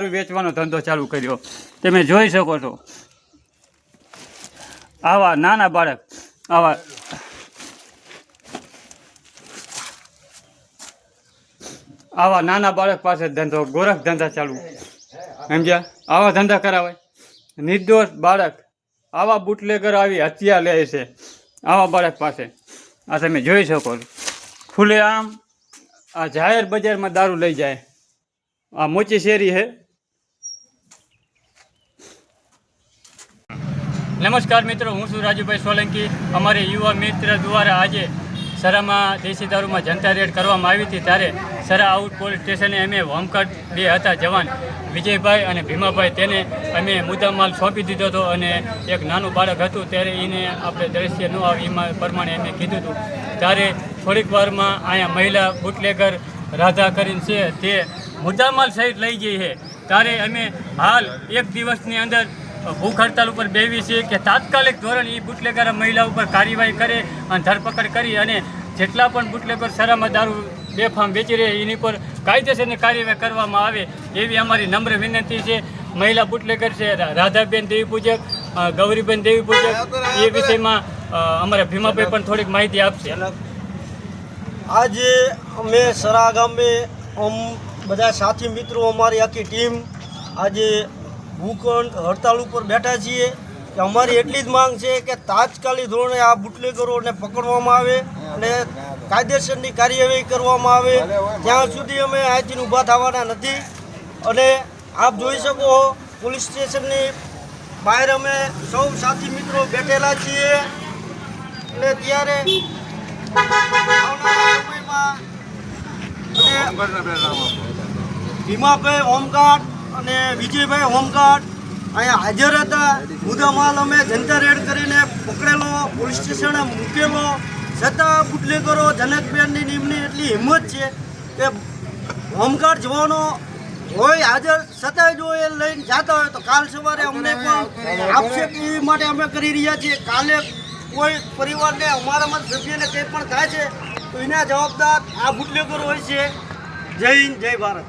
દારૂ વેચવાનો ધંધો ચાલુ કર્યો. તમે જોઈ શકો છો. આવા નાના બાળક આવા નાના બાળક પાસે ધંધો ગોરખ ધંધા ચાલુ, સમજ્યા? આવા ધંધા કરાવાય. નિર્દોષ બાળક આવા બુટલેગર આવી હત્યા લે છે આવા બાળક પાસે. આ તમે જોઈ શકો છો. ખુલ્લે આમ આ જાહેર બજારમાં દારૂ લઈ જાય. આ મોચી શેરી છે. નમસ્કાર મિત્રો, હું છું રાજુભાઈ સોલંકી. અમારે યુવા મિત્ર દ્વારા આજે સરામાં દેશી દારૂમાં જનતા રેડ કરવામાં આવી હતી. ત્યારે સરા આઉટ પોલીસ સ્ટેશને અમે હોમગાર્ડ 2 હતા જવાન, વિજયભાઈ અને ભીમાભાઈ, તેને અમે મુદ્દામાલ સોંપી દીધો હતો. અને એક નાનું બાળક હતું, ત્યારે એને આપણે દ્રશ્ય ન આવે એમાં પ્રમાણે અમે કીધું હતું. ત્યારે થોડીક વારમાં અહીંયા મહિલા બુટલેગર રાધા કરીને છે તે મુદ્દામાલ સહિત લઈ ગઈ છે. ત્યારે અમે હાલ 1 દિવસની અંદર ભૂખ હડતાલ ઉપર બેવી છે કે તાત્કાલિક ધોરણ એ બુટલેગર મહિલા ઉપર કાર્યવાહી કરે અને ધરપકડ કરી અને જેટલા પણ બુટલેગર સરામાં દારૂ બેફામ વેચી રહે એની પર કાયદેસરની કાર્યવાહી કરવામાં આવે એવી અમારી નમ્ર વિનંતી છે. મહિલા બુટલેગર છે રાધાબેન દેવી પૂજક, ગૌરીબેન દેવી પૂજક, એ વિષયમાં અમારા ભીમાભાઈ પણ થોડીક માહિતી આપશે. આજે અમે સરા ગામે બધા સાથી મિત્રો, અમારી આખી ટીમ આજે ભૂખ હડતાલ ઉપર બેઠા છીએ કે અમારી એટલી જ માંગ છે કે તાત્કાલિક ધોરણે આ બુટલેગરોને પકડવામાં આવે અને કાયદેસરની કાર્યવાહી કરવામાં આવે. ત્યાં સુધી અમે અહીંથી ઊભા થવાના નથી. અને આપ જોઈ શકો પોલીસ સ્ટેશનની બહાર અમે સૌ સાથી મિત્રો બેઠેલા છીએ. અને ત્યારે ભીમાભાઈ હોમગાર્ડ અને વિજયભાઈ હોમગાર્ડ અહીંયા હાજર હતા. મુદ્દામાલ અમે જનતા રેડ કરીને પકડેલો, પોલીસ સ્ટેશને મૂકેલો. છતાં બુટલેગરો જનકબેનની ટીમની એટલી હિંમત છે કે હોમગાર્ડ જવાનો હોય હાજર, છતાંય જો એ લઈને જતા હોય તો કાલ સવારે અમને પણ આપશે એ માટે અમે કરી રહ્યા છીએ. કાલે કોઈ પરિવારને અમારામાં સભ્યને કંઈ પણ થાય છે તો એના જવાબદાર આ બુટલેગરો હોય છે. જય હિન્દ, જય ભારત.